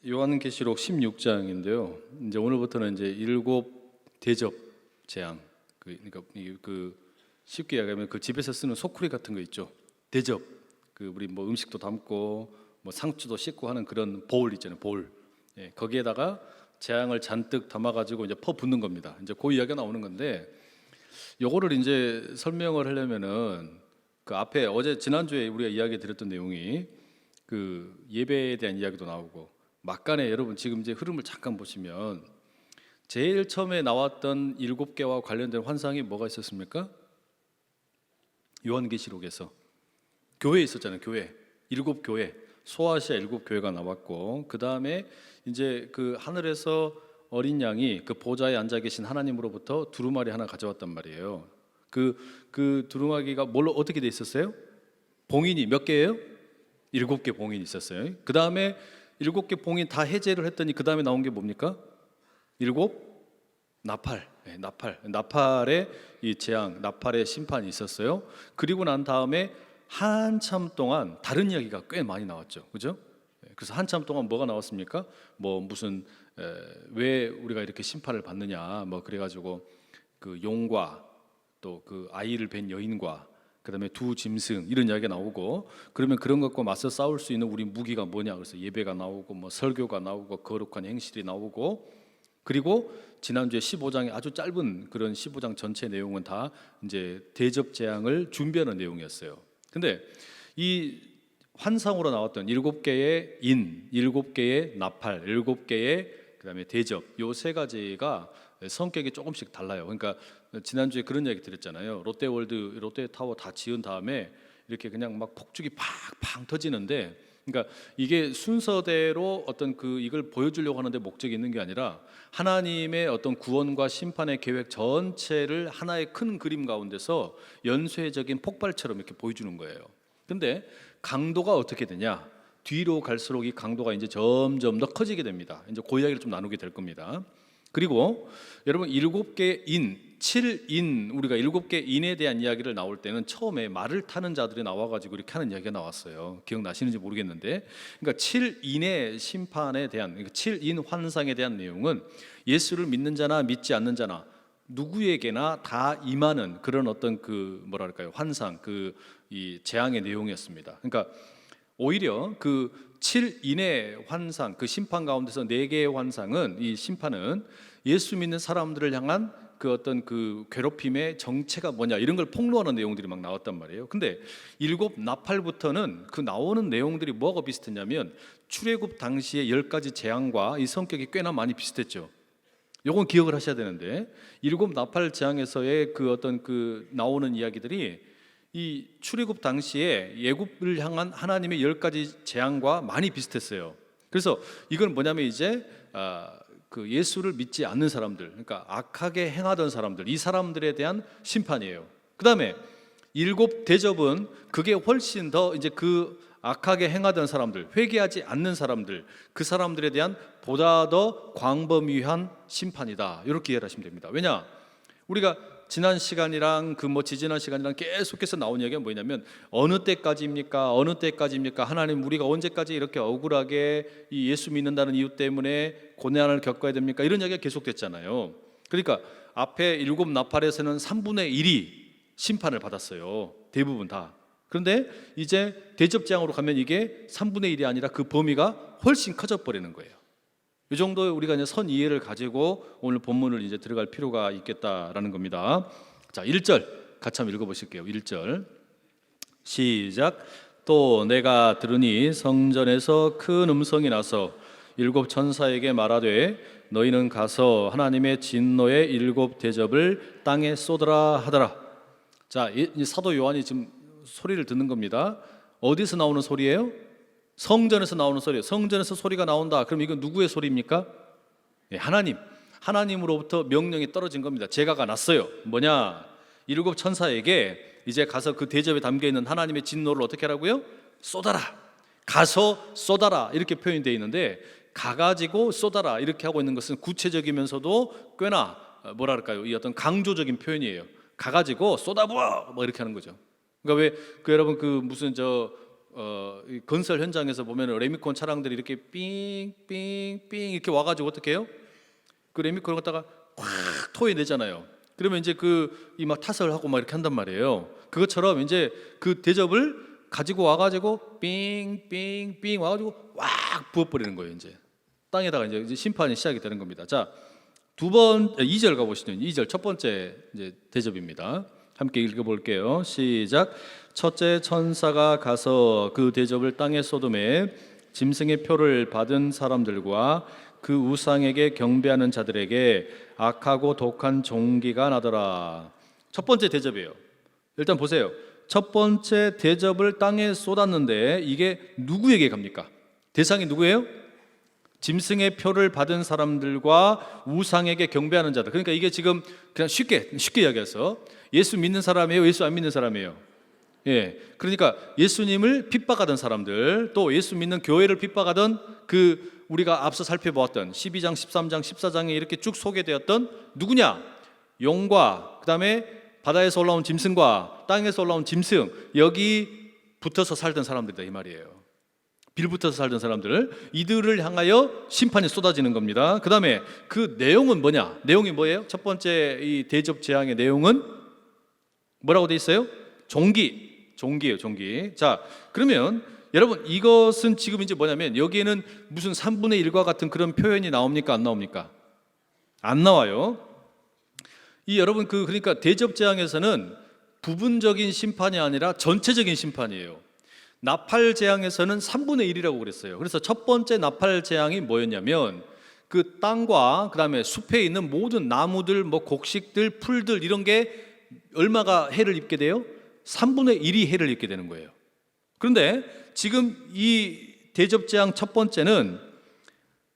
요한계시록 16장인데요. 이제 오늘부터는 이제 일곱 대접 재앙. 그러니까 쉽게 이야기하면 그 집에서 쓰는 소쿠리 같은 거 있죠. 대접. 우리 뭐 음식도 담고 뭐 상추도 씻고 하는 그런 보울 있잖아요. 보울. 예, 거기에다가 재앙을 잔뜩 담아가지고 이제 퍼 붓는 겁니다. 이제 그 이야기가 나오는 건데, 요거를 이제 설명을 하려면은 그 앞에 어제 지난주에 우리가 이야기 드렸던 내용이 그 예배에 대한 이야기도 나오고, 막간에 여러분 지금 이제 흐름을 잠깐 보시면 제일 처음에 나왔던 일곱 개와 관련된 환상이 뭐가 있었습니까? 요한계시록에서 교회 있었잖아요. 교회, 일곱 교회, 소아시아 일곱 교회가 나왔고, 그 다음에 이제 그 하늘에서 어린 양이 그 보좌에 앉아 계신 하나님으로부터 두루마리 하나 가져왔단 말이에요. 그 두루마리가 뭘로 어떻게 돼 있었어요? 봉인이 몇 개예요? 일곱 개 봉인이 있었어요. 그 다음에 일곱 개 봉인 다 해제를 했더니 그 다음에 나온 게 뭡니까? 일곱 나팔, 나팔의 이 재앙, 나팔의 심판이 있었어요. 그리고 난 다음에 한참 동안 다른 이야기가 꽤 많이 나왔죠, 그죠? 그래서 한참 동안 뭐가 나왔습니까? 뭐 무슨 왜 우리가 이렇게 심판을 받느냐, 뭐 그래가지고 그 용과 또 그 아이를 뵌 여인과 그다음에 두 짐승 이런 이야기가 나오고, 그러면 그런 것과 맞서 싸울 수 있는 우리 무기가 뭐냐, 그래서 예배가 나오고 뭐 설교가 나오고 거룩한 행실이 나오고, 그리고 지난주에 15장의 아주 짧은 그런 15장 전체 내용은 다 이제 대접 재앙을 준비하는 내용이었어요. 근데 이 환상으로 나왔던 일곱 개의 인, 일곱 개의 나팔, 일곱 개의 그다음에 대접, 요 세 가지가 성격이 조금씩 달라요. 그러니까 지난주에 그런 얘기 드렸잖아요. 롯데월드, 롯데타워 다 지은 다음에 이렇게 그냥 막 폭죽이 팡팡 터지는데, 그러니까 이게 순서대로 어떤 이걸 보여주려고 하는데 목적이 있는 게 아니라 하나님의 어떤 구원과 심판의 계획 전체를 하나의 큰 그림 가운데서 연쇄적인 폭발처럼 이렇게 보여주는 거예요. 근데 강도가 어떻게 되냐? 뒤로 갈수록 이 강도가 이제 점점 더 커지게 됩니다. 이제 그 이야기를 좀 나누게 될 겁니다. 그리고 여러분 일곱 개의 인, 7인, 우리가 일곱 개 인에 대한 이야기를 나올 때는 처음에 말을 타는 자들이 나와가지고 이렇게 하는 이야기가 나왔어요. 기억나시는지 모르겠는데, 그러니까 7인의 심판에 대한, 그러니까 7인 환상에 대한 내용은 예수를 믿는 자나 믿지 않는 자나 누구에게나 다 임하는 그런 어떤 뭐랄까요, 환상, 이 재앙의 내용이었습니다. 그러니까 오히려 그 7인의 환상, 그 심판 가운데서 4개의 환상은, 이 심판은 예수 믿는 사람들을 향한 그 어떤 그 괴롭힘의 정체가 뭐냐 이런 걸 폭로하는 내용들이 막 나왔단 말이에요. 근데 일곱 나팔부터는 그 나오는 내용들이 뭐가 비슷했냐면 출애굽 당시의 10가지 재앙과 이 성격이 꽤나 많이 비슷했죠. 요건 기억을 하셔야 되는데, 일곱 나팔 재앙에서의 그 어떤 나오는 이야기들이 이 출애굽 당시에 예굽을 향한 하나님의 10가지 재앙과 많이 비슷했어요. 그래서 이건 뭐냐면 이제 예수를 믿지 않는 사람들, 그러니까 악하게 행하던 사람들, 이 사람들에 대한 심판이에요. 그 다음에 일곱 대접은 그게 훨씬 더 이제 악하게 행하던 사람들, 회개하지 않는 사람들, 그 사람들에 대한 보다 더 광범위한 심판이다, 이렇게 이해를 하시면 됩니다. 왜냐? 우리가 지난 시간이랑 지지난 시간이랑 계속해서 나온 얘기가 뭐냐면 어느 때까지입니까? 어느 때까지입니까? 하나님, 우리가 언제까지 이렇게 억울하게 이 예수 믿는다는 이유 때문에 고난을 겪어야 됩니까? 이런 얘기가 계속됐잖아요. 그러니까 앞에 일곱 나팔에서는 3분의 1이 심판을 받았어요. 대부분 다. 그런데 이제 대접 재앙으로 가면 이게 3분의 1이 아니라 그 범위가 훨씬 커져 버리는 거예요. 이 정도의 우리가 이제 선 이해를 가지고 오늘 본문을 이제 들어갈 필요가 있겠다라는 겁니다. 자, 1절 같이 한번 읽어보실게요. 1절 시작. 또 내가 들으니 성전에서 큰 음성이 나서 일곱 천사에게 말하되 너희는 가서 하나님의 진노의 일곱 대접을 땅에 쏟으라 하더라. 자, 이 사도 요한이 지금 소리를 듣는 겁니다. 어디서 나오는 소리예요? 성전에서 나오는 소리예요. 성전에서 소리가 나온다. 그럼 이건 누구의 소리입니까? 하나님으로부터 명령이 떨어진 겁니다. 제가가 났어요. 뭐냐? 일곱 천사에게 이제 가서 그 대접에 담겨 있는 하나님의 진노를 어떻게 하라고요? 쏟아라. 가서 쏟아라, 이렇게 표현이 되어 있는데, 가가지고 쏟아라 이렇게 하고 있는 것은 구체적이면서도 꽤나 뭐랄까요, 이 어떤 강조적인 표현이에요. 가가지고 쏟아부어 뭐 이렇게 하는 거죠. 그러니까 왜 여러분 무슨 이 건설 현장에서 보면 레미콘 차량들이 이렇게 삥삥삥 이렇게 와가지고 어떻게 해요? 그 레미콘을 갖다가 확 토해내잖아요. 그러면 이제 이 막 타설을 하고 막 이렇게 한단 말이에요. 그것처럼 이제 그 대접을 가지고 와가지고 삥삥삥 와가지고 왁 부어버리는 거예요. 이제 땅에다가 이제 심판이 시작이 되는 겁니다. 자, 2절 가보시죠. 2절 첫 번째 이제 대접입니다. 함께 읽어볼게요. 시작. 첫째 천사가 가서 그 대접을 땅에 쏟음에 짐승의 표를 받은 사람들과 그 우상에게 경배하는 자들에게 악하고 독한 종기가 나더라. 첫 번째 대접이에요. 일단 보세요. 첫 번째 대접을 땅에 쏟았는데 이게 누구에게 갑니까? 대상이 누구예요? 짐승의 표를 받은 사람들과 우상에게 경배하는 자들. 그러니까 이게 지금 그냥 쉽게 이야기해서 예수 믿는 사람이에요? 예수 안 믿는 사람이에요? 예. 그러니까 예수님을 핍박하던 사람들, 또 예수 믿는 교회를 핍박하던 우리가 앞서 살펴보았던 12장, 13장, 14장에 이렇게 쭉 소개되었던 누구냐? 용과 그다음에 바다에서 올라온 짐승과 땅에서 올라온 짐승, 여기 붙어서 살던 사람들이다 이 말이에요. 빌붙어서 살던 사람들, 이들을 향하여 심판이 쏟아지는 겁니다. 그 다음에 그 내용은 뭐냐? 내용이 뭐예요? 첫 번째 이 대접 재앙의 내용은 뭐라고 돼 있어요? 종기예요, 종기. 자, 그러면 여러분 이것은 지금 이제 뭐냐면 여기에는 무슨 3분의 1과 같은 그런 표현이 나옵니까? 안 나옵니까? 안 나와요. 여러분 그러니까 대접 재앙에서는 부분적인 심판이 아니라 전체적인 심판이에요. 나팔 재앙에서는 3분의 1이라고 그랬어요. 그래서 첫 번째 나팔 재앙이 뭐였냐면 그 땅과 그다음에 숲에 있는 모든 나무들, 뭐 곡식들, 풀들 이런 게 얼마가 해를 입게 돼요? 3분의 1이 해를 입게 되는 거예요. 그런데 지금 이 대접 재앙 첫 번째는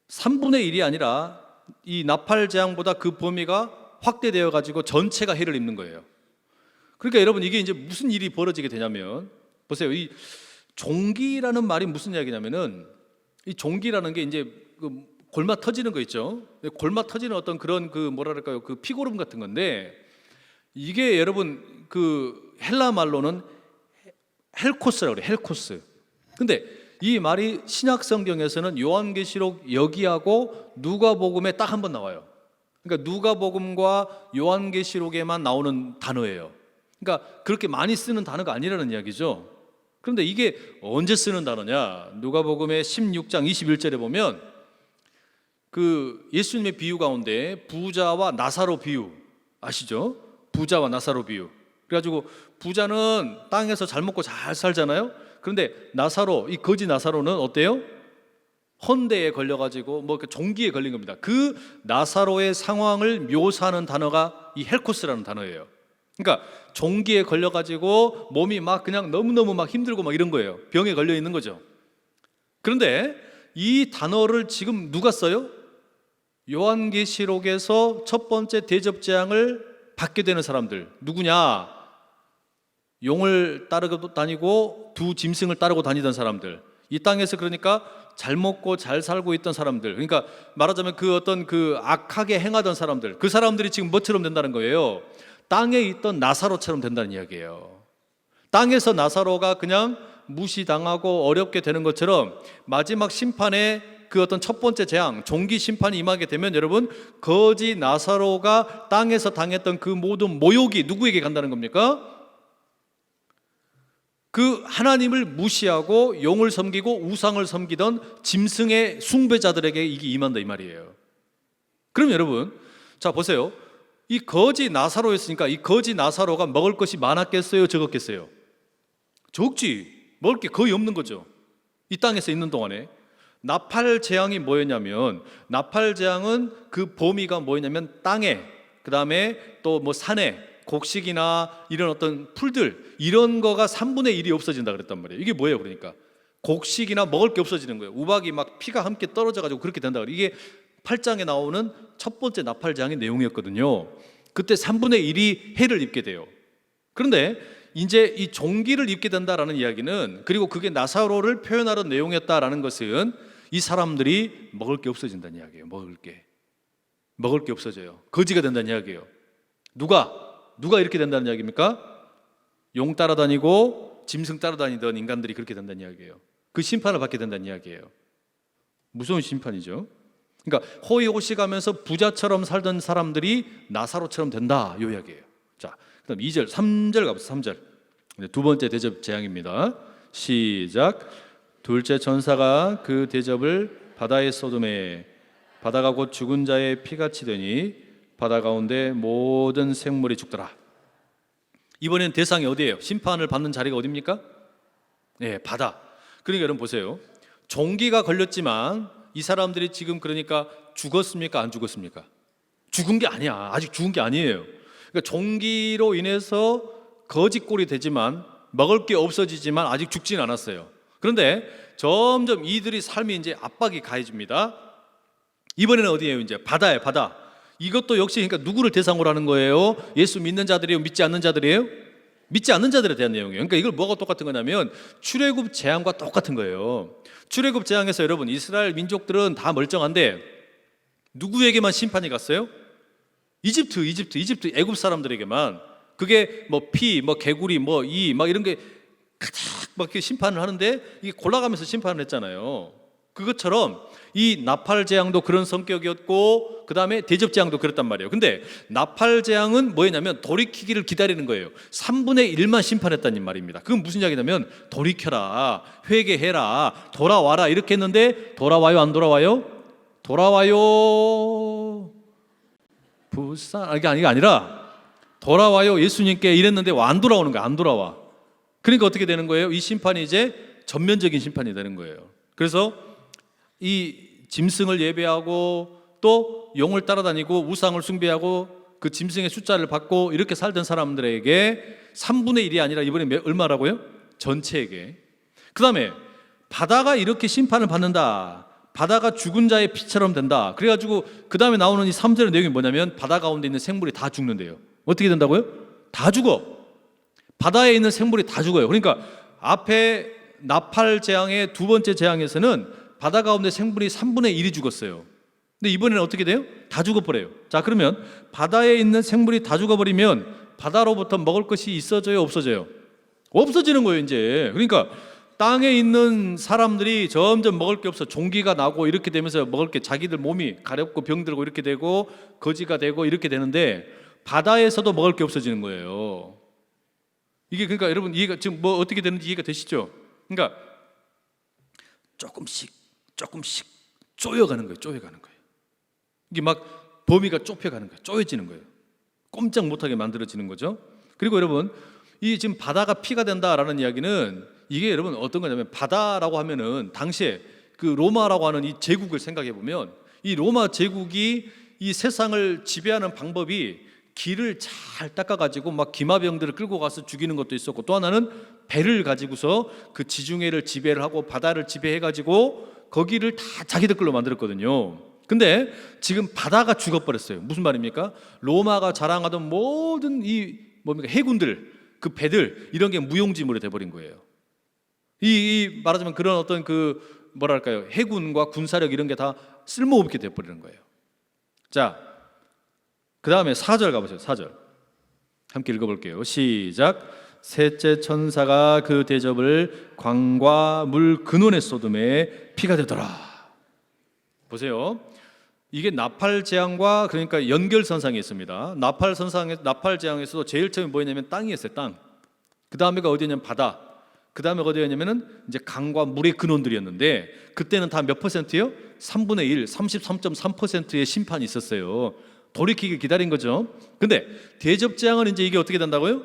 3분의 1이 아니라 이 나팔 재앙보다 그 범위가 확대되어 가지고 전체가 해를 입는 거예요. 그러니까 여러분 이게 이제 무슨 일이 벌어지게 되냐면 보세요. 이 종기라는 말이 무슨 이야기냐면은 이 종기라는 게 이제 골마 터지는 거 있죠. 골마 터지는 어떤 그런 뭐랄까요, 피고름 같은 건데 이게 여러분 헬라 말로는 헬코스라고 그래요. 헬코스. 근데 이 말이 신약 성경에서는 요한계시록 여기하고 누가복음에 딱 한 번 나와요. 그러니까 누가복음과 요한계시록에만 나오는 단어예요. 그러니까 그렇게 많이 쓰는 단어가 아니라는 이야기죠. 그런데 이게 언제 쓰는 단어냐? 누가복음의 16장 21절에 보면 예수님의 비유 가운데 부자와 나사로 비유 아시죠? 부자와 나사로 비유. 그래가지고 부자는 땅에서 잘 먹고 잘 살잖아요. 그런데 나사로, 이 거지 나사로는 어때요? 헌대에 걸려가지고 종기에 걸린 겁니다. 그 나사로의 상황을 묘사하는 단어가 이 헬코스라는 단어예요. 그러니까 종기에 걸려가지고 몸이 막 그냥 너무너무 막 힘들고 막 이런 거예요. 병에 걸려 있는 거죠. 그런데 이 단어를 지금 누가 써요? 요한계시록에서 첫 번째 대접 재앙을 받게 되는 사람들 누구냐? 용을 따르고 다니고 두 짐승을 따르고 다니던 사람들, 이 땅에서 그러니까 잘 먹고 잘 살고 있던 사람들, 그러니까 말하자면 어떤 악하게 행하던 사람들, 그 사람들이 지금 뭐처럼 된다는 거예요? 땅에 있던 나사로처럼 된다는 이야기예요. 땅에서 나사로가 그냥 무시당하고 어렵게 되는 것처럼 마지막 심판에 어떤 첫 번째 재앙, 종기 심판이 임하게 되면 여러분 거지 나사로가 땅에서 당했던 그 모든 모욕이 누구에게 간다는 겁니까? 하나님을 무시하고 용을 섬기고 우상을 섬기던 짐승의 숭배자들에게 이게 임한다 이 말이에요. 그럼 여러분 자 보세요. 이 거지 나사로였으니까 이 거지 나사로가 먹을 것이 많았겠어요? 적었겠어요? 적지. 먹을 게 거의 없는 거죠. 이 땅에서 있는 동안에. 나팔 재앙이 뭐였냐면 나팔 재앙은 범위가 뭐였냐면 땅에, 그 다음에 또 산에 곡식이나 이런 어떤 풀들 이런 거가 3분의 1이 없어진다 그랬단 말이에요. 이게 뭐예요? 그러니까 곡식이나 먹을 게 없어지는 거예요. 우박이 막 피가 함께 떨어져 가지고 그렇게 된다 그래요. 이게 8장에 나오는 첫 번째 나팔 재앙의 내용이었거든요. 그때 3분의 1이 해를 입게 돼요. 그런데 이제 이 종기를 입게 된다라는 이야기는, 그리고 그게 나사로를 표현하는 내용이었다라는 것은 이 사람들이 먹을 게 없어진다는 이야기예요. 먹을 게 없어져요. 거지가 된다는 이야기예요. 누가 이렇게 된다는 이야기입니까? 용 따라다니고 짐승 따라다니던 인간들이 그렇게 된다는 이야기예요. 그 심판을 받게 된다는 이야기예요. 무서운 심판이죠. 그러니까 호의호식하면서 부자처럼 살던 사람들이 나사로처럼 된다, 이 이야기예요. 자, 그다음 2절, 3절 가보세요. 3절. 두 번째 대접 재앙입니다. 시작. 둘째 천사가 그 대접을 바다에 쏟음에 바다가 곧 죽은 자의 피같이 되니 바다 가운데 모든 생물이 죽더라. 이번엔 대상이 어디예요? 심판을 받는 자리가 어디입니까? 네, 바다. 그러니까 여러분 보세요. 종기가 걸렸지만 이 사람들이 지금 그러니까 죽었습니까? 안 죽었습니까? 죽은 게 아니야. 아직 죽은 게 아니에요. 그러니까 종기로 인해서 거지꼴이 되지만 먹을 게 없어지지만 아직 죽지는 않았어요. 그런데 점점 이들이 삶이 이제 압박이 가해집니다. 이번에는 어디예요? 이제 바다예요, 바다. 이것도 역시 그러니까 누구를 대상으로 하는 거예요? 예수 믿는 자들이에요? 믿지 않는 자들이에요? 믿지 않는 자들에 대한 내용이에요. 그러니까 이걸 뭐가 똑같은 거냐면 출애굽 재앙과 똑같은 거예요. 출애굽 재앙에서 여러분 이스라엘 민족들은 다 멀쩡한데 누구에게만 심판이 갔어요? 이집트 애굽 사람들에게만. 그게 뭐 피, 뭐 개구리, 뭐 이 막 이런 게 가득 막 이렇게 심판을 하는데 이게 골라가면서 심판을 했잖아요. 그것처럼 이 나팔 재앙도 그런 성격이었고 그 다음에 대접 재앙도 그랬단 말이에요. 근데 나팔 재앙은 뭐였냐면 돌이키기를 기다리는 거예요. 3분의 1만 심판했다는 말입니다. 그건 무슨 이야기냐면 돌이켜라, 회개해라, 돌아와라 이렇게 했는데 돌아와요, 안 돌아와요? 돌아와요. 부산 이게 아니라 돌아와요 예수님께 이랬는데 안 돌아오는 거야. 안 돌아와. 그러니까 어떻게 되는 거예요? 이 심판이 이제 전면적인 심판이 되는 거예요. 그래서 이 짐승을 예배하고 또 용을 따라다니고 우상을 숭배하고 그 짐승의 숫자를 받고 이렇게 살던 사람들에게 3분의 1이 아니라 이번에 얼마라고요? 전체에게. 그 다음에 바다가 이렇게 심판을 받는다. 바다가 죽은 자의 피처럼 된다. 그래가지고 그 다음에 나오는 이 3절의 내용이 뭐냐면 바다 가운데 있는 생물이 다 죽는데요. 어떻게 된다고요? 다 죽어. 바다에 있는 생물이 다 죽어요. 그러니까 앞에 나팔 재앙의 두 번째 재앙에서는 바다 가운데 생물이 3분의 1이 죽었어요. 근데 이번에는 어떻게 돼요? 다 죽어버려요. 자, 그러면 바다에 있는 생물이 다 죽어버리면 바다로부터 먹을 것이 있어져요? 없어져요? 없어지는 거예요 이제. 그러니까 땅에 있는 사람들이 점점 먹을 게 없어 종기가 나고 이렇게 되면서 먹을 게 자기들 몸이 가렵고 병들고 이렇게 되고 거지가 되고 이렇게 되는데 바다에서도 먹을 게 없어지는 거예요. 이게 그러니까 여러분 이해가 지금 뭐 어떻게 되는지 이해가 되시죠? 그러니까 조금씩 쪼여가는 거예요. 쪼여가는 거예요. 이게 막 범위가 좁혀가는 거예요. 쪼여지는 거예요. 꼼짝 못하게 만들어지는 거죠. 그리고 여러분 이 지금 바다가 피가 된다라는 이야기는 이게 여러분 어떤 거냐면 바다라고 하면은 당시에 그 로마라고 하는 이 제국을 생각해 보면 이 로마 제국이 이 세상을 지배하는 방법이 길을 잘 닦아가지고 막 기마병들을 끌고 가서 죽이는 것도 있었고 또 하나는 배를 가지고서 그 지중해를 지배를 하고 바다를 지배해가지고 거기를 다 자기들 걸로 만들었거든요. 근데 지금 바다가 죽어버렸어요. 무슨 말입니까? 로마가 자랑하던 모든 이 뭡니까 해군들 그 배들 이런 게 무용지물이 돼버린 거예요. 이 말하자면 그런 어떤 그 뭐랄까요 해군과 군사력 이런 게 다 쓸모없게 돼버리는 거예요. 자, 그 다음에 4절 가보세요. 4절 함께 읽어볼게요. 시작. 셋째 천사가 그 대접을 광과 물 근원에 쏟음에 피가 되더라. 보세요. 이게 나팔 재앙과 그러니까 연결선상이 있습니다. 나팔 재앙에서도 제일 처음에 뭐였냐면 땅이었어요. 땅. 그 다음에가 어디였냐면 바다. 그 다음에 어디였냐면은 이제 강과 물의 근원들이었는데 그때는 다 몇 퍼센트요? 3분의 1, 33.3%의 심판이 있었어요. 돌이키길 기다린 거죠. 근데 대접 재앙은 이제 이게 어떻게 된다고요?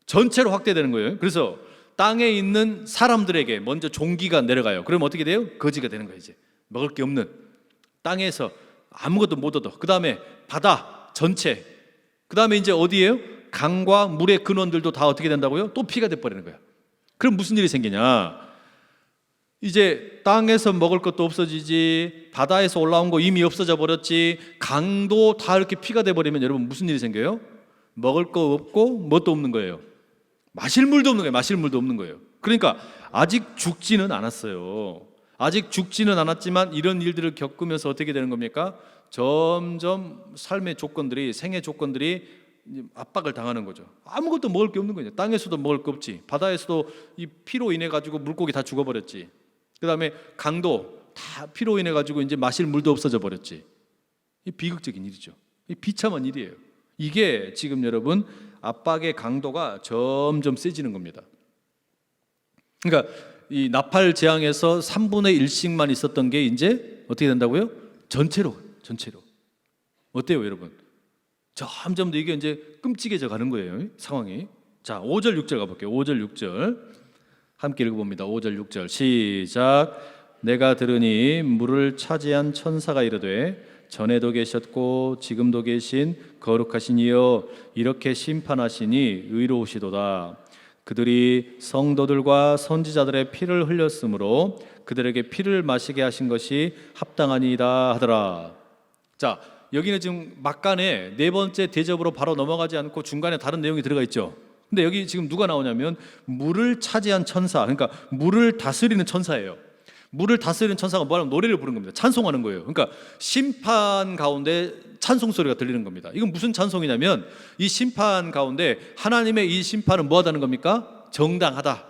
전체로 확대되는 거예요. 그래서 땅에 있는 사람들에게 먼저 종기가 내려가요. 그럼 어떻게 돼요? 거지가 되는 거예요. 이제 먹을 게 없는 땅에서 아무것도 못 얻어. 그 다음에 바다 전체. 그 다음에 이제 어디예요? 강과 물의 근원들도 다 어떻게 된다고요? 또 피가 돼버리는 거예요. 그럼 무슨 일이 생기냐? 이제 땅에서 먹을 것도 없어지지, 바다에서 올라온 거 이미 없어져 버렸지, 강도 다 이렇게 피가 돼버리면 여러분 무슨 일이 생겨요? 먹을 거 없고 뭣도 없는 거예요. 마실 물도 없는 거예요. 마실 물도 없는 거예요. 그러니까 아직 죽지는 않았어요. 아직 죽지는 않았지만 이런 일들을 겪으면서 어떻게 되는 겁니까? 점점 삶의 조건들이 생애 조건들이 이제 압박을 당하는 거죠. 아무것도 먹을 게 없는 거죠. 땅에서도 먹을 게 없지. 바다에서도 이 피로 인해 가지고 물고기 다 죽어버렸지. 그다음에 강도 다 피로 인해 가지고 이제 마실 물도 없어져 버렸지. 이 비극적인 일이죠. 이 비참한 일이에요. 이게 지금 여러분 압박의 강도가 점점 세지는 겁니다. 그러니까 이 나팔 재앙에서 3분의 1씩만 있었던 게 이제 어떻게 된다고요? 전체로. 어때요, 여러분? 점점 더 이게 이제 끔찍해져 가는 거예요, 상황이. 자, 5절 6절 가볼게요. 5절 6절 함께 읽어봅니다. 5절 6절 시작. 내가 들으니 물을 차지한 천사가 이르되 전에도 계셨고 지금도 계신 거룩하신 이여 이렇게 심판하시니 의로우시도다. 그들이 성도들과 선지자들의 피를 흘렸으므로 그들에게 피를 마시게 하신 것이 합당하니이다 하더라. 자, 여기는 지금 막간에 네 번째 대접으로 바로 넘어가지 않고 중간에 다른 내용이 들어가 있죠. 근데 여기 지금 누가 나오냐면 물을 차지한 천사, 그러니까 물을 다스리는 천사예요. 물을 다스리는 천사가 뭐하면 노래를 부르는 겁니다. 찬송하는 거예요. 그러니까 심판 가운데 찬송 소리가 들리는 겁니다. 이건 무슨 찬송이냐면 이 심판 가운데 하나님의 이 심판은 뭐하다는 겁니까? 정당하다.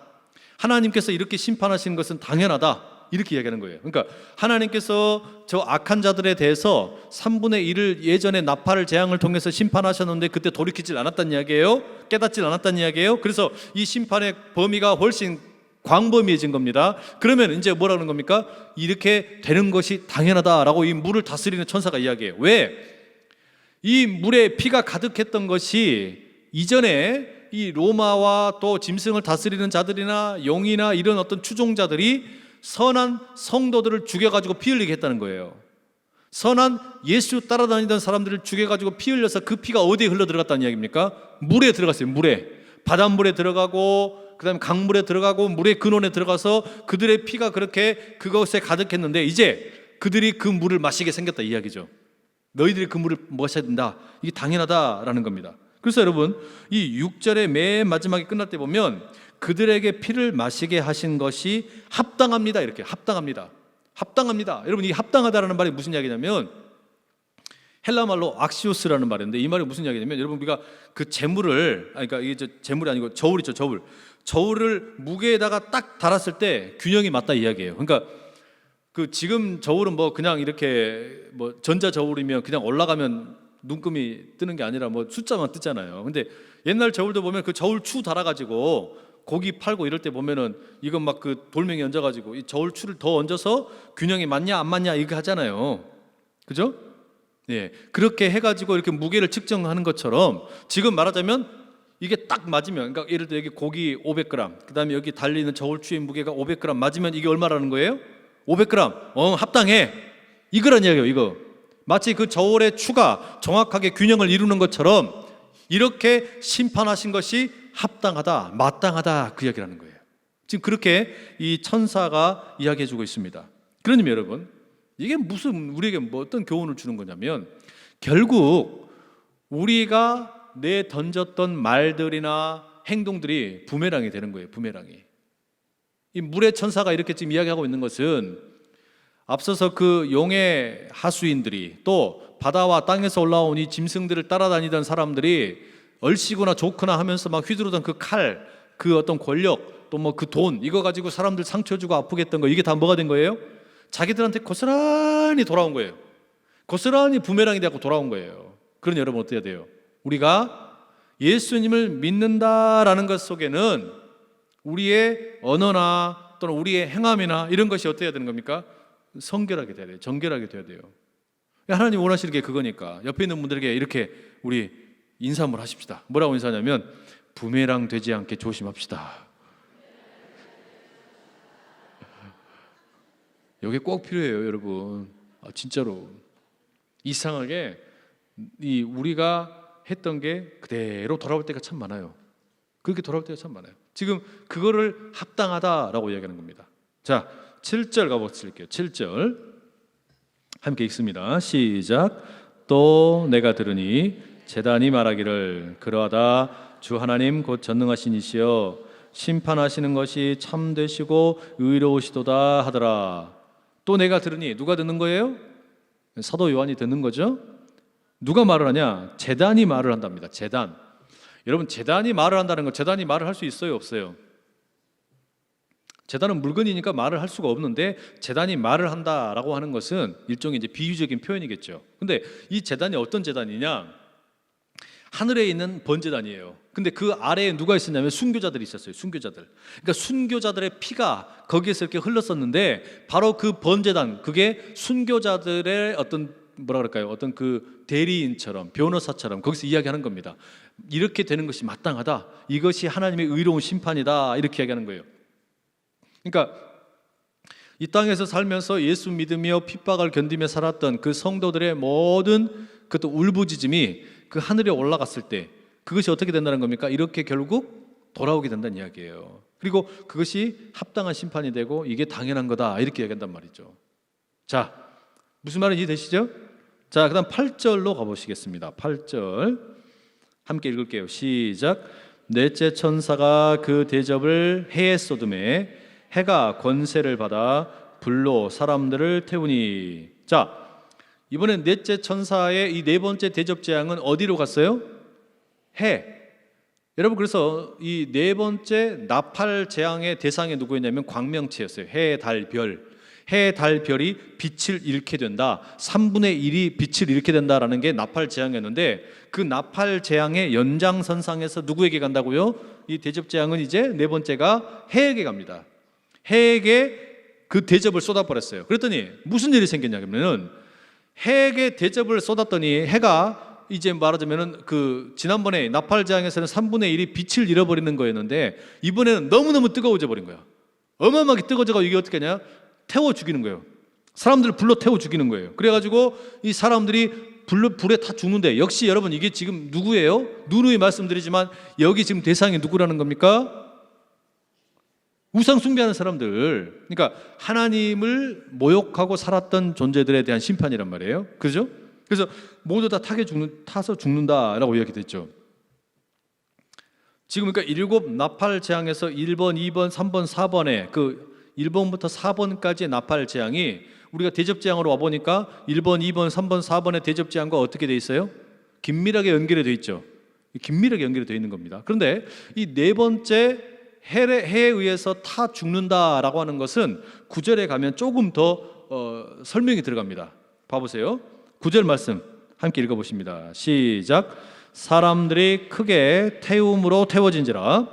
하나님께서 이렇게 심판하시는 것은 당연하다. 이렇게 이야기하는 거예요. 그러니까 하나님께서 저 악한 자들에 대해서 3분의 1을 예전에 나팔을 재앙을 통해서 심판하셨는데 그때 돌이키질 않았다는 이야기예요. 깨닫질 않았다는 이야기예요. 그래서 이 심판의 범위가 훨씬 광범위해진 겁니다. 그러면 이제 뭐라는 겁니까? 이렇게 되는 것이 당연하다라고 이 물을 다스리는 천사가 이야기해요. 왜? 이 물에 피가 가득했던 것이 이전에 이 로마와 또 짐승을 다스리는 자들이나 용이나 이런 어떤 추종자들이 선한 성도들을 죽여가지고 피 흘리게 했다는 거예요. 선한 예수 따라다니던 사람들을 죽여가지고 피 흘려서 그 피가 어디에 흘러 들어갔다는 이야기입니까? 물에 들어갔어요. 물에. 바닷물에 들어가고 그 다음에 강물에 들어가고 물의 근원에 들어가서 그들의 피가 그렇게 그것에 가득했는데 이제 그들이 그 물을 마시게 생겼다 이야기죠. 너희들이 그 물을 마셔야 된다. 이게 당연하다라는 겁니다. 그래서 여러분 이 6절의 맨 마지막에 끝날 때 보면 그들에게 피를 마시게 하신 것이 합당합니다. 이렇게 합당합니다. 여러분 이 합당하다라는 말이 무슨 이야기냐면 헬라 말로 악시오스라는 말인데 이 말이 무슨 이야기냐면 여러분 우리가 그 재물을 그러니까 이게 재물이 아니고 저울이죠. 저울을 무게에다가 딱 달았을 때 균형이 맞다 이야기예요. 그러니까 그 지금 저울은 뭐 그냥 이렇게 뭐 전자 저울이면 그냥 올라가면 눈금이 뜨는 게 아니라 뭐 숫자만 뜨잖아요. 근데 옛날 저울도 보면 그 저울 추 달아가지고 고기 팔고 이럴 때 보면은 이건 막 그 돌멩이 얹어가지고 이 저울 추를 더 얹어서 균형이 맞냐 안 맞냐 이거 하잖아요. 그죠? 예, 그렇게 해가지고 이렇게 무게를 측정하는 것처럼 지금 말하자면 이게 딱 맞으면 그러니까 예를 들어 여기 고기 500g 그 다음에 여기 달리는 저울추의 무게가 500g 맞으면 이게 얼마라는 거예요? 500g 합당해 이거란 이야기예요. 이거 마치 그 저울의 추가 정확하게 균형을 이루는 것처럼 이렇게 심판하신 것이 합당하다 마땅하다 그 이야기라는 거예요. 지금 그렇게 이 천사가 이야기해주고 있습니다. 그러니 여러분 이게 무슨 우리에게 뭐 어떤 교훈을 주는 거냐면 결국 우리가 내 던졌던 말들이나 행동들이 부메랑이 되는 거예요. 부메랑이. 이 물의 천사가 이렇게 지금 이야기하고 있는 것은 앞서서 그 용의 하수인들이 또 바다와 땅에서 올라온 이 짐승들을 따라다니던 사람들이 얼씨구나 좋구나 하면서 막 휘두르던 그 칼, 그 어떤 권력, 또 뭐 그 돈 이거 가지고 사람들 상처 주고 아프게 했던 거 이게 다 뭐가 된 거예요? 자기들한테 고스란히 돌아온 거예요. 고스란히 부메랑이 되고 돌아온 거예요. 그러니 여러분 어떻게 해야 돼요? 우리가 예수님을 믿는다라는 것 속에는 우리의 언어나 또는 우리의 행함이나 이런 것이 어떻게 해야 되는 겁니까? 성결하게 돼야 돼요. 정결하게 돼야 돼요. 하나님 원하시는 게 그거니까 옆에 있는 분들에게 이렇게 우리 인사 한번 하십시다. 뭐라고 인사하냐면 부메랑 되지 않게 조심합시다. 이게 꼭 필요해요, 여러분. 진짜로 이상하게 이 우리가 했던 게 그대로 돌아올 때가 참 많아요. 그렇게 돌아올 때가 참 많아요. 지금 그거를 합당하다라고 이야기하는 겁니다. 자, 7절 가보실게요. 7절 함께 읽습니다. 시작. 또 내가 들으니 제단이 말하기를 그러하다 주 하나님 곧 전능하신 이시여 심판하시는 것이 참되시고 의로우시도다 하더라. 또 내가 들으니 누가 듣는 거예요? 사도 요한이 듣는 거죠. 누가 말을 하냐? 제단이 말을 한답니다. 제단. 여러분, 제단이 말을 한다는 거, 제단이 말을 할 수 있어요, 없어요? 제단은 물건이니까 말을 할 수가 없는데 제단이 말을 한다라고 하는 것은 일종의 이제 비유적인 표현이겠죠. 근데 이 제단이 어떤 제단이냐? 하늘에 있는 번제단이에요. 근데 그 아래에 누가 있었냐면 순교자들이 있었어요. 순교자들. 그러니까 순교자들의 피가 거기에서 이렇게 흘렀었는데 바로 그 번제단, 그게 순교자들의 어떤 뭐라 그럴까요? 어떤 그 대리인처럼, 변호사처럼 거기서 이야기하는 겁니다. 이렇게 되는 것이 마땅하다. 이것이 하나님의 의로운 심판이다. 이렇게 이야기하는 거예요. 그러니까 이 땅에서 살면서 예수 믿으며 핍박을 견디며 살았던 그 성도들의 모든 그것도 울부짖음이 그 하늘에 올라갔을 때 그것이 어떻게 된다는 겁니까? 이렇게 결국 돌아오게 된다는 이야기예요. 그리고 그것이 합당한 심판이 되고 이게 당연한 거다 이렇게 얘기한단 말이죠. 자, 무슨 말인지 되시죠? 자, 그 다음 8절로 가보시겠습니다. 8절 함께 읽을게요. 시작. 넷째 천사가 그 대접을 해에 쏟음에 해가 권세를 받아 불로 사람들을 태우니. 자, 이번엔 넷째 천사의 이 네 번째 대접 재앙은 어디로 갔어요? 해. 여러분, 그래서 이 네 번째 나팔 재앙의 대상이 누구였냐면 광명체였어요. 해, 달, 별. 해, 달, 별이 빛을 잃게 된다. 3분의 1이 빛을 잃게 된다라는 게 나팔 재앙이었는데 그 나팔 재앙의 연장선상에서 누구에게 간다고요? 이 대접 재앙은 이제 네 번째가 해에게 갑니다. 해에게 그 대접을 쏟아버렸어요. 그랬더니 무슨 일이 생겼냐면은 해에게 대접을 쏟았더니 해가 이제 말하자면은 그 지난번에 나팔 재앙에서는 3분의 1이 빛을 잃어버리는 거였는데 이번에는 너무너무 뜨거워져 버린 거야. 어마어마하게 뜨거워져가 이게 어떻게 하냐? 태워 죽이는 거예요. 사람들을 불러 태워 죽이는 거예요. 그래가지고 이 사람들이 불에 다 죽는데 역시 여러분 이게 지금 누구예요? 누누이 말씀드리지만 여기 지금 대상이 누구라는 겁니까? 우상 숭배하는 사람들. 그러니까 하나님을 모욕하고 살았던 존재들에 대한 심판이란 말이에요. 그죠? 그래서 모두 다 타서 죽는다라고 이야기됐죠. 지금 그러니까 7 나팔 재앙에서 1번, 2번, 3번, 4번에 그 1번부터 4번까지의 나팔 재앙이 우리가 대접 재앙으로 와 보니까 1번, 2번, 3번, 4번의 대접 재앙과 어떻게 돼 있어요? 긴밀하게 연결이 돼 있죠. 긴밀하게 연결이 돼 있는 겁니다. 그런데 이 네 번째 해에 의해서 타 죽는다라고 하는 것은 9절에 가면 조금 더 설명이 들어갑니다. 봐보세요. 9절 말씀 함께 읽어보십니다. 시작. 사람들이 크게 태움으로 태워진지라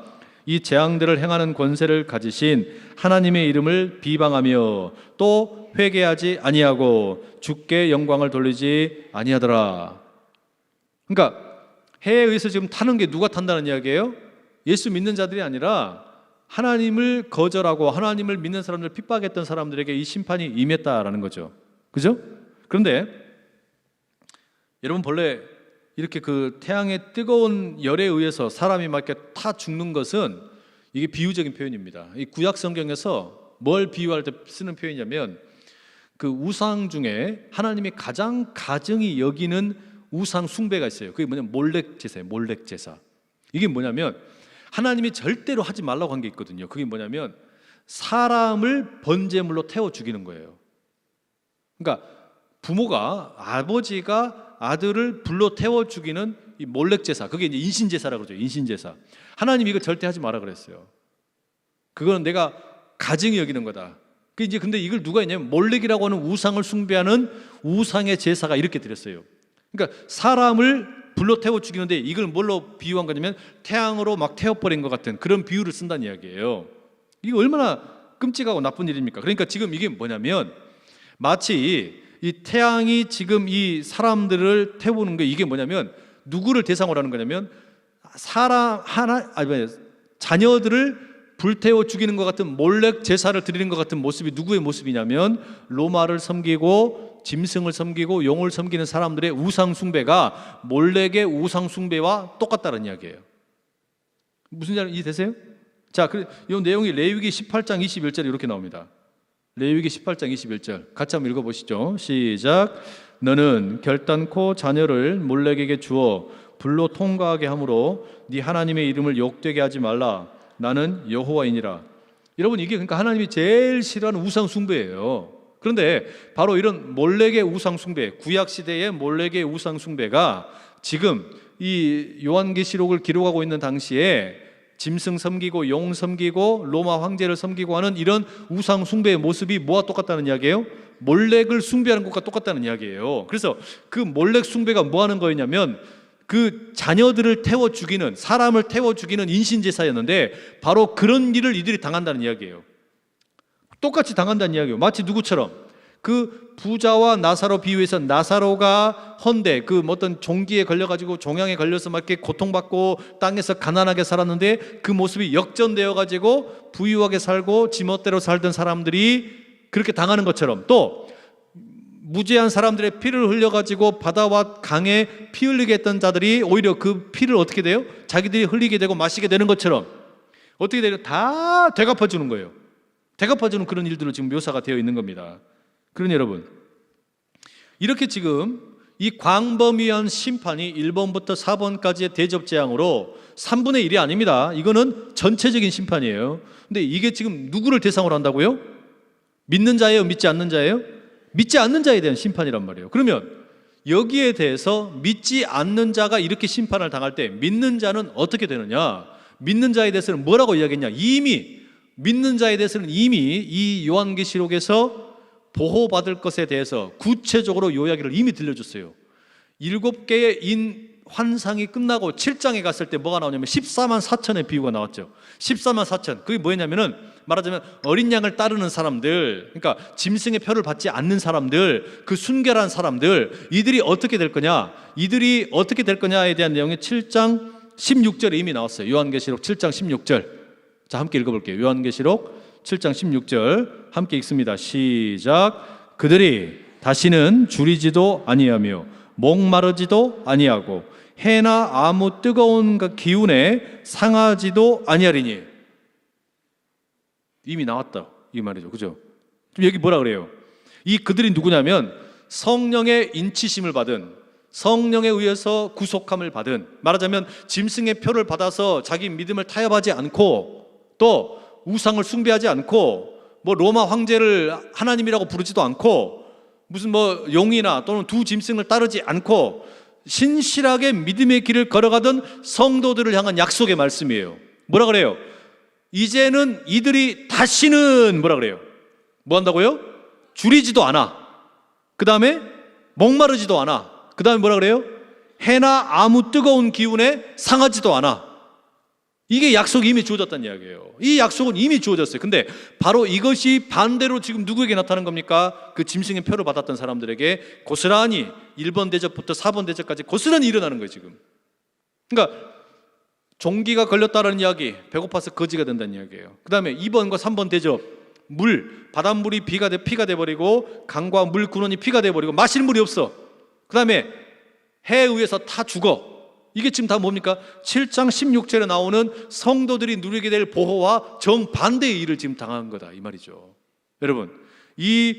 이 재앙들을 행하는 권세를 가지신 하나님의 이름을 비방하며 또 회개하지 아니하고 주께 영광을 돌리지 아니하더라. 그러니까 해에 의해서 지금 타는 게 누가 탄다는 이야기예요? 예수 믿는 자들이 아니라 하나님을 거절하고 하나님을 믿는 사람들 핍박했던 사람들에게 이 심판이 임했다라는 거죠. 그죠? 그런데 여러분 본래 이렇게 그 태양의 뜨거운 열에 의해서 사람이 막 이렇게 타 죽는 것은 이게 비유적인 표현입니다. 이 구약 성경에서 뭘 비유할 때 쓰는 표현이냐면 그 우상 중에 하나님이 가장 가증히 여기는 우상 숭배가 있어요. 그게 뭐냐면 몰렉 제사예요. 몰렉 제사. 이게 뭐냐면 하나님이 절대로 하지 말라고 한 게 있거든요. 그게 뭐냐면 사람을 번제물로 태워 죽이는 거예요. 그러니까 부모가 아버지가 아들을 불로 태워 죽이는 이 몰렉 제사, 그게 이제 인신 제사라고 그러죠. 인신 제사. 하나님이 이거 절대 하지 마라 그랬어요. 그거는 내가 가증히 여기는 거다. 그 이제 근데 이걸 누가 했냐면 몰렉이라고 하는 우상을 숭배하는 우상의 제사가 이렇게 드렸어요. 그러니까 사람을 불로 태워 죽이는데 이걸 뭘로 비유한 거냐면 태양으로 막 태워버린 것 같은 그런 비유를 쓴다는 이야기예요. 이게 얼마나 끔찍하고 나쁜 일입니까? 그러니까 지금 이게 뭐냐면 마치 이 태양이 지금 이 사람들을 태우는 게 이게 뭐냐면 누구를 대상으로 하는 거냐면 자녀들을 불태워 죽이는 것 같은 몰렉 제사를 드리는 것 같은 모습이 누구의 모습이냐면 로마를 섬기고 짐승을 섬기고 용을 섬기는 사람들의 우상 숭배가 몰렉의 우상 숭배와 똑같다는 이야기예요. 무슨 말인지 이해되세요? 자, 이 내용이 레위기 18장 21절에 이렇게 나옵니다. 레위기 18장 21절 같이 한번 읽어보시죠. 시작. 너는 결단코 자녀를 몰렉에게 주어 불로 통과하게 함으로 네 하나님의 이름을 욕되게 하지 말라. 나는 여호와이니라. 여러분 이게 그러니까 하나님이 제일 싫어하는 우상 숭배예요. 그런데 바로 이런 몰렉의 우상 숭배, 구약 시대의 몰렉의 우상 숭배가 지금 이 요한계시록을 기록하고 있는 당시에 짐승 섬기고 용 섬기고 로마 황제를 섬기고 하는 이런 우상 숭배의 모습이 뭐와 똑같다는 이야기예요? 몰렉을 숭배하는 것과 똑같다는 이야기예요. 그래서 그 몰렉 숭배가 뭐 하는 거였냐면 그 자녀들을 태워 죽이는, 사람을 태워 죽이는 인신제사였는데 바로 그런 일을 이들이 당한다는 이야기예요. 똑같이 당한다는 이야기예요. 마치 누구처럼 그 부자와 나사로 비유해서 나사로가 헌데 그 어떤 종기에 걸려가지고 종양에 걸려서 막 이렇게 고통받고 땅에서 가난하게 살았는데 그 모습이 역전되어 가지고 부유하게 살고 지멋대로 살던 사람들이 그렇게 당하는 것처럼, 또 무죄한 사람들의 피를 흘려가지고 바다와 강에 피 흘리게 했던 자들이 오히려 그 피를 어떻게 돼요? 자기들이 흘리게 되고 마시게 되는 것처럼 어떻게 돼요? 다 되갚아주는 거예요. 되갚아주는 그런 일들로 지금 묘사가 되어 있는 겁니다. 그러니 여러분, 이렇게 지금 이 광범위한 심판이 1번부터 4번까지의 대접 재앙으로 3분의 1이 아닙니다. 이거는 전체적인 심판이에요. 근데 이게 지금 누구를 대상으로 한다고요? 믿는 자예요? 믿지 않는 자예요? 믿지 않는 자에 대한 심판이란 말이에요. 그러면 여기에 대해서 믿지 않는 자가 이렇게 심판을 당할 때 믿는 자는 어떻게 되느냐? 믿는 자에 대해서는 뭐라고 이야기했냐? 이미 믿는 자에 대해서는 이미 이 요한계시록에서 보호받을 것에 대해서 구체적으로 이야기를 이미 들려줬어요. 7개의 인 환상이 끝나고 7장에 갔을 때 뭐가 나오냐면 14만 4천의 비유가 나왔죠. 14만 4천. 그게 뭐였냐면은 말하자면 어린 양을 따르는 사람들, 그러니까 짐승의 표를 받지 않는 사람들, 그 순결한 사람들, 이들이 어떻게 될 거냐? 이들이 어떻게 될 거냐에 대한 내용이 7장 16절에 이미 나왔어요. 요한계시록 7장 16절. 자, 함께 읽어볼게요. 요한계시록 7장 16절 함께 읽습니다. 시작. 그들이 다시는 줄이지도 아니하며 목마르지도 아니하고 해나 아무 뜨거운 기운에 상하지도 아니하리니. 이미 나왔다 이 말이죠. 그죠? 좀 여기 뭐라 그래요? 이 그들이 누구냐면 성령의 인치심을 받은, 성령에 의해서 구속함을 받은, 말하자면 짐승의 표를 받아서 자기 믿음을 타협하지 않고 또 우상을 숭배하지 않고 뭐 로마 황제를 하나님이라고 부르지도 않고 무슨 뭐 용이나 또는 두 짐승을 따르지 않고 신실하게 믿음의 길을 걸어가던 성도들을 향한 약속의 말씀이에요. 뭐라 그래요? 이제는 이들이 다시는 뭐라 그래요? 뭐 한다고요? 줄이지도 않아. 그 다음에 목마르지도 않아. 그 다음에 뭐라 그래요? 해나 아무 뜨거운 기운에 상하지도 않아. 이게 약속이 이미 주어졌다는 이야기예요. 이 약속은 이미 주어졌어요. 근데 바로 이것이 반대로 지금 누구에게 나타난 겁니까? 그 짐승의 표를 받았던 사람들에게 고스란히 1번 대접부터 4번 대접까지 고스란히 일어나는 거예요 지금. 그러니까 종기가 걸렸다는 이야기, 배고파서 거지가 된다는 이야기예요. 그 다음에 2번과 3번 대접, 바닷물이 피가 돼버리고 강과 물 근원이 피가 돼버리고 마실 물이 없어. 그 다음에 해에 의해서 다 죽어. 이게 지금 다 뭡니까? 7장 16절에 나오는 성도들이 누리게 될 보호와 정반대의 일을 지금 당한 거다 이 말이죠. 여러분, 이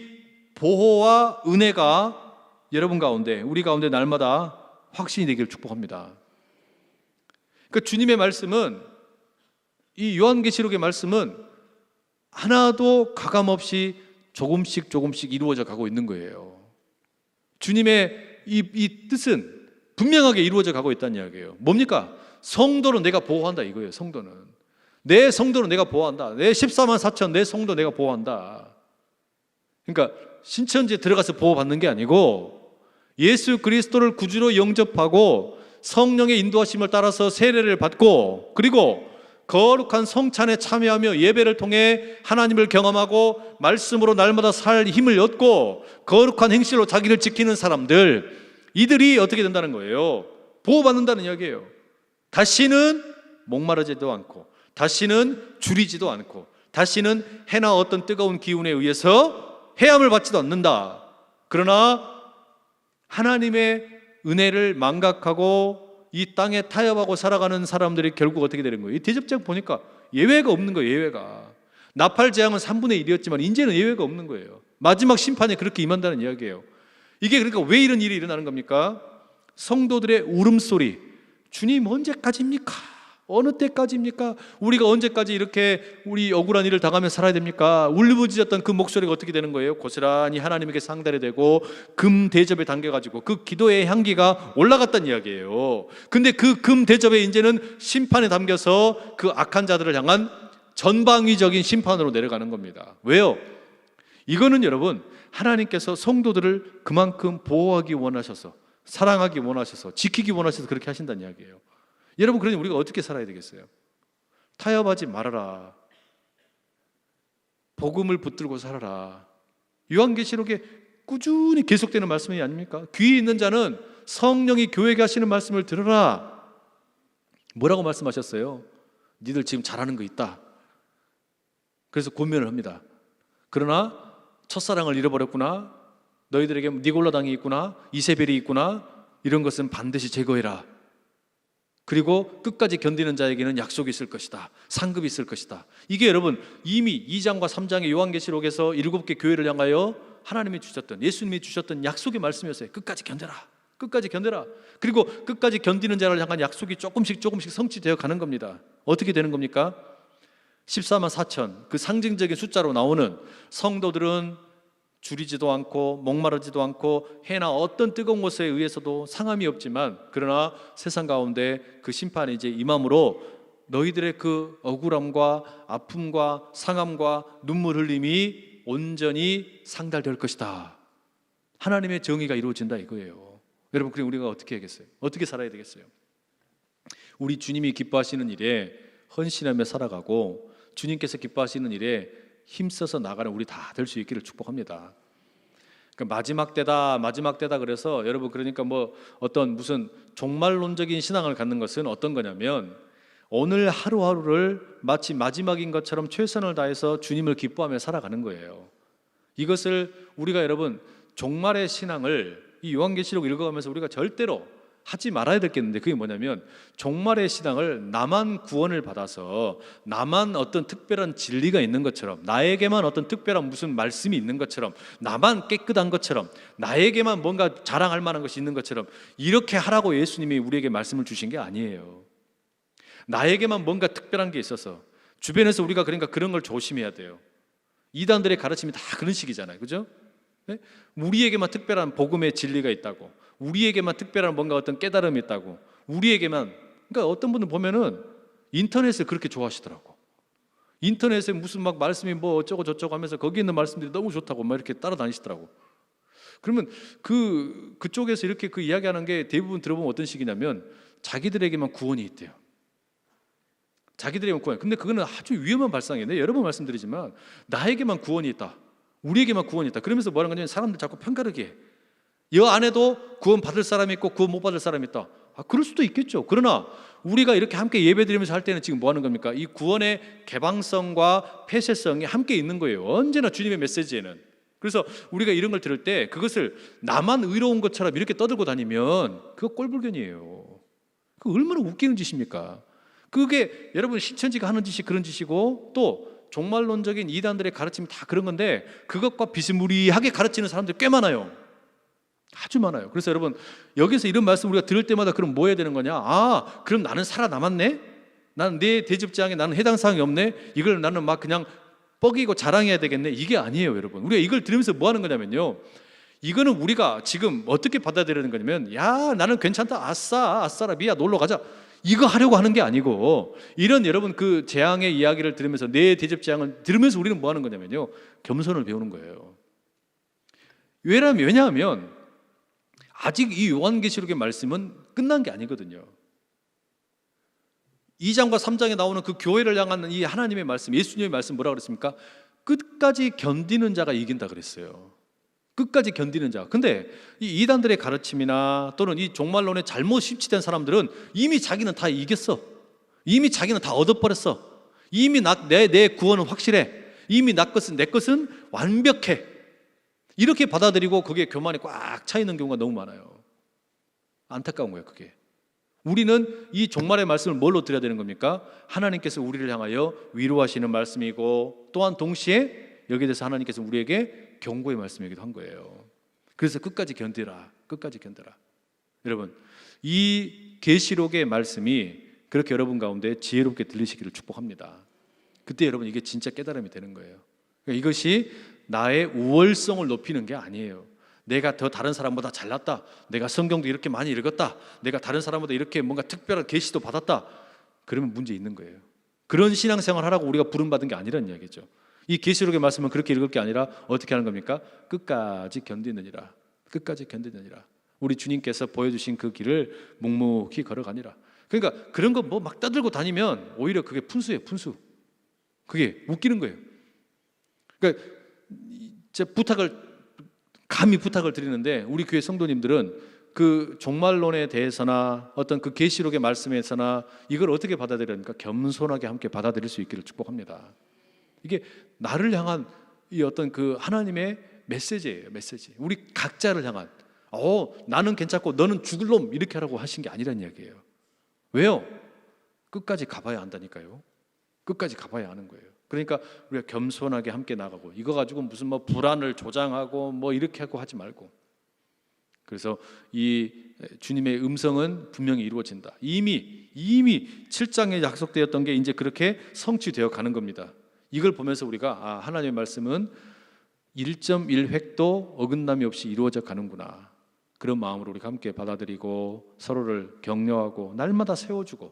보호와 은혜가 여러분 가운데, 우리 가운데 날마다 확신이 되기를 축복합니다. 그러니까 주님의 말씀은, 이 요한계시록의 말씀은 하나도 가감없이 조금씩 이루어져 가고 있는 거예요. 주님의 이 뜻은 분명하게 이루어져 가고 있다는 이야기예요. 뭡니까? 성도는 내가 보호한다 이거예요. 성도는 내 성도는 내가 보호한다. 내 14만 4천 내 성도 내가 보호한다. 그러니까 신천지에 들어가서 보호받는 게 아니고 예수 그리스도를 구주로 영접하고 성령의 인도하심을 따라서 세례를 받고 그리고 거룩한 성찬에 참여하며 예배를 통해 하나님을 경험하고 말씀으로 날마다 살 힘을 얻고 거룩한 행실로 자기를 지키는 사람들, 이들이 어떻게 된다는 거예요? 보호받는다는 이야기예요. 다시는 목마르지도 않고 다시는 줄이지도 않고 다시는 해나 어떤 뜨거운 기운에 의해서 해함을 받지도 않는다. 그러나 하나님의 은혜를 망각하고 이 땅에 타협하고 살아가는 사람들이 결국 어떻게 되는 거예요? 이 대접장 보니까 예외가 없는 거예요. 예외가. 나팔 재앙은 3분의 1이었지만 이제는 예외가 없는 거예요. 마지막 심판에 그렇게 임한다는 이야기예요. 이게 그러니까 왜 이런 일이 일어나는 겁니까? 성도들의 울음소리, 주님 언제까지입니까? 어느 때까지입니까? 우리가 언제까지 이렇게 우리 억울한 일을 당하며 살아야 됩니까? 울부짖었던 그 목소리가 어떻게 되는 거예요? 고스란히 하나님에게 상달이 되고 금 대접에 담겨가지고 그 기도의 향기가 올라갔다는 이야기예요. 근데 그 금 대접에 이제는 심판에 담겨서 그 악한 자들을 향한 전방위적인 심판으로 내려가는 겁니다. 왜요? 이거는 여러분, 하나님께서 성도들을 그만큼 보호하기 원하셔서, 사랑하기 원하셔서, 지키기 원하셔서 그렇게 하신다는 이야기예요. 여러분, 그러니 우리가 어떻게 살아야 되겠어요? 타협하지 말아라. 복음을 붙들고 살아라. 요한계시록에 꾸준히 계속되는 말씀이 아닙니까? 귀 있는 자는 성령이 교회에게 하시는 말씀을 들으라. 뭐라고 말씀하셨어요? 니들 지금 잘하는 거 있다. 그래서 권면을 합니다. 그러나 첫사랑을 잃어버렸구나, 너희들에게 니골라당이 있구나, 이세벨이 있구나, 이런 것은 반드시 제거해라. 그리고 끝까지 견디는 자에게는 약속이 있을 것이다, 상급이 있을 것이다. 이게 여러분 이미 2장과 3장의 요한계시록에서 7개 교회를 향하여 하나님이 주셨던, 예수님이 주셨던 약속의 말씀이었어요. 끝까지 견뎌라, 끝까지 견뎌라. 그리고 끝까지 견디는 자를 향한 약속이 조금씩 성취되어 가는 겁니다. 어떻게 되는 겁니까? 14만 4천, 그 상징적인 숫자로 나오는 성도들은 줄이지도 않고 목마르지도 않고 해나 어떤 뜨거운 것에 의해서도 상함이 없지만, 그러나 세상 가운데 그 심판이 이제 임함으로 너희들의 그 억울함과 아픔과 상함과 눈물 흘림이 온전히 상달될 것이다. 하나님의 정의가 이루어진다 이거예요. 여러분, 그럼 우리가 어떻게 해야겠어요? 어떻게 살아야 되겠어요? 우리 주님이 기뻐하시는 일에 헌신하며 살아가고 주님께서 기뻐하시는 일에 힘써서 나가는 우리 다 될 수 있기를 축복합니다. 그러니까 마지막 때다 그래서 여러분, 그러니까 뭐 어떤 무슨 종말론적인 신앙을 갖는 것은 어떤 거냐면, 오늘 하루하루를 마치 마지막인 것처럼 최선을 다해서 주님을 기뻐하며 살아가는 거예요. 이것을 우리가 여러분 종말의 신앙을 이 요한계시록 읽어가면서 우리가 절대로 하지 말아야 될 게 있는데, 그게 뭐냐면 종말의 신앙을 나만 구원을 받아서 나만 어떤 특별한 진리가 있는 것처럼, 나에게만 어떤 특별한 무슨 말씀이 있는 것처럼, 나만 깨끗한 것처럼, 나에게만 뭔가 자랑할 만한 것이 있는 것처럼 이렇게 하라고 예수님이 우리에게 말씀을 주신 게 아니에요. 나에게만 뭔가 특별한 게 있어서 주변에서 우리가 그러니까 그런 걸 조심해야 돼요. 이단들의 가르침이 다 그런 식이잖아요, 그죠? 네? 우리에게만 특별한 복음의 진리가 있다고, 우리에게만 특별한 뭔가 어떤 깨달음이 있다고, 우리에게만. 그러니까 어떤 분들 보면은 인터넷을 그렇게 좋아하시더라고. 인터넷에 무슨 막 말씀이 뭐 어쩌고 저쩌고 하면서 거기 있는 말씀들이 너무 좋다고 막 이렇게 따라다니시더라고. 그러면 그쪽에서 이렇게 그 이야기하는 게 대부분 들어보면 어떤 식이냐면 자기들에게만 구원이 있대요. 자기들에게만 구원. 근데 그거는 아주 위험한 발상이에요. 내가 여러 번 말씀드리지만 나에게만 구원이 있다, 우리에게만 구원이 있다, 그러면서 뭐라는 거냐면 사람들 자꾸 편가르게 해. 여 안에도 구원 받을 사람이 있고 구원 못 받을 사람이 있다. 그럴 수도 있겠죠. 그러나 우리가 이렇게 함께 예배드리면서 할 때는 지금 뭐 하는 겁니까? 이 구원의 개방성과 폐쇄성이 함께 있는 거예요. 언제나 주님의 메시지에는. 그래서 우리가 이런 걸 들을 때 그것을 나만 의로운 것처럼 이렇게 떠들고 다니면 그거 꼴불견이에요. 그 얼마나 웃기는 짓입니까? 그게 여러분 신천지가 하는 짓이 그런 짓이고, 또 종말론적인 이단들의 가르침이 다 그런 건데 그것과 비스무리하게 가르치는 사람들이 꽤 많아요. 아주 많아요. 그래서 여러분 여기서 이런 말씀 우리가 들을 때마다 그럼 뭐 해야 되는 거냐? 그럼 나는 살아남았네? 나는 내 대접장에 나는 해당 사항이 없네? 이걸 나는 막 그냥 뻐기고 자랑해야 되겠네? 이게 아니에요, 여러분. 우리가 이걸 들으면서 뭐 하는 거냐면요, 이거는 우리가 지금 어떻게 받아들이는 거냐면, 야 나는 괜찮다, 아싸라 미야 놀러 가자, 이거 하려고 하는 게 아니고, 이런 여러분 그 재앙의 이야기를 들으면서, 내 대접 재앙을 들으면서 우리는 뭐 하는 거냐면요, 겸손을 배우는 거예요. 왜냐하면 아직 이 요한계시록의 말씀은 끝난 게 아니거든요. 2장과 3장에 나오는 그 교회를 향한 이 하나님의 말씀, 예수님의 말씀 뭐라고 그랬습니까? 끝까지 견디는 자가 이긴다 그랬어요. 끝까지 견디는 자. 근데 이 이단들의 가르침이나 또는 이 종말론에 잘못 심취된 사람들은 이미 자기는 다 이겼어. 이미 자기는 다 얻어버렸어. 이미 내 구원은 확실해. 이미 내 것은 완벽해. 이렇게 받아들이고 그게 교만에 꽉 차 있는 경우가 너무 많아요. 안타까운 거예요, 그게. 우리는 이 종말의 말씀을 뭘로 드려야 되는 겁니까? 하나님께서 우리를 향하여 위로하시는 말씀이고, 또한 동시에 여기에 대해서 하나님께서 우리에게 경고의 말씀이기도 한 거예요. 그래서 끝까지 견디라, 끝까지 견뎌라. 여러분, 이 계시록의 말씀이 그렇게 여러분 가운데 지혜롭게 들리시기를 축복합니다. 그때 여러분 이게 진짜 깨달음이 되는 거예요. 그러니까 이것이 나의 우월성을 높이는 게 아니에요. 내가 더 다른 사람보다 잘났다, 내가 성경도 이렇게 많이 읽었다, 내가 다른 사람보다 이렇게 뭔가 특별한 계시도 받았다, 그러면 문제 있는 거예요. 그런 신앙생활 하라고 우리가 부름받은 게 아니라는 이야기죠. 이 계시록의 말씀은 그렇게 읽을 게 아니라 어떻게 하는 겁니까? 끝까지 견디느니라. 끝까지 견디느니라. 우리 주님께서 보여주신 그 길을 묵묵히 걸어가니라. 그러니까 그런 거 뭐 막 떠들고 다니면 오히려 그게 푼수예요, 푼수. 그게 웃기는 거예요. 그러니까 제 감히 부탁을 드리는데, 우리 교회 성도님들은 그 종말론에 대해서나 어떤 그 계시록의 말씀에서나 이걸 어떻게 받아들여야 합니까? 겸손하게 함께 받아들일 수 있기를 축복합니다. 이게 나를 향한 이 어떤 그 하나님의 메시지예요, 메시지. 우리 각자를 향한, 나는 괜찮고 너는 죽을 놈, 이렇게 하라고 하신 게 아니란 이야기예요. 왜요? 끝까지 가봐야 한다니까요. 끝까지 가봐야 하는 거예요. 그러니까 우리가 겸손하게 함께 나가고, 이거 가지고 무슨 뭐 불안을 조장하고 뭐 이렇게 하고 하지 말고. 그래서 이 주님의 음성은 분명히 이루어진다. 이미 7장에 약속되었던 게 이제 그렇게 성취되어 가는 겁니다. 이걸 보면서 우리가 하나님의 말씀은 1.1획도 어긋남이 없이 이루어져 가는구나, 그런 마음으로 우리가 함께 받아들이고 서로를 격려하고 날마다 세워주고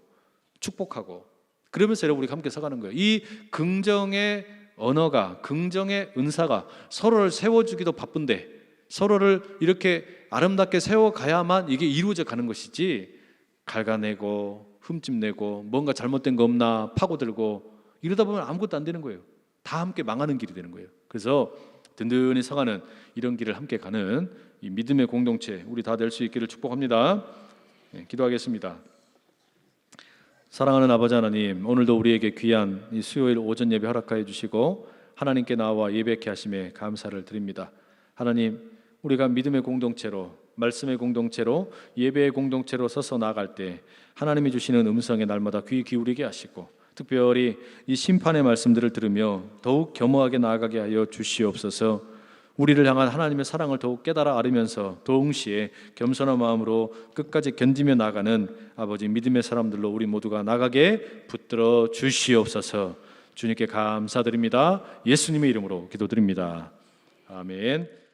축복하고, 그러면서 여러분 우리가 함께 서가는 거예요. 이 긍정의 언어가, 긍정의 은사가 서로를 세워주기도 바쁜데 서로를 이렇게 아름답게 세워가야만 이게 이루어져 가는 것이지, 갉아내고 흠집내고 뭔가 잘못된 거 없나 파고들고 이러다 보면 아무것도 안 되는 거예요. 다 함께 망하는 길이 되는 거예요. 그래서 든든히 서가는 이런 길을 함께 가는 이 믿음의 공동체 우리 다 될 수 있기를 축복합니다. 기도하겠습니다. 사랑하는 아버지 하나님, 오늘도 우리에게 귀한 이 수요일 오전 예배 허락하여 주시고 하나님께 나와 예배케 하심에 감사를 드립니다. 하나님, 우리가 믿음의 공동체로, 말씀의 공동체로, 예배의 공동체로 서서 나아갈 때 하나님이 주시는 음성에 날마다 귀 기울이게 하시고, 특별히 이 심판의 말씀들을 들으며 더욱 겸허하게 나아가게 하여 주시옵소서. 우리를 향한 하나님의 사랑을 더욱 깨달아 알으면서 동시에 겸손한 마음으로 끝까지 견디며 나가는 아버지 믿음의 사람들로 우리 모두가 나가게 붙들어 주시옵소서. 주님께 감사드립니다. 예수님의 이름으로 기도드립니다. 아멘.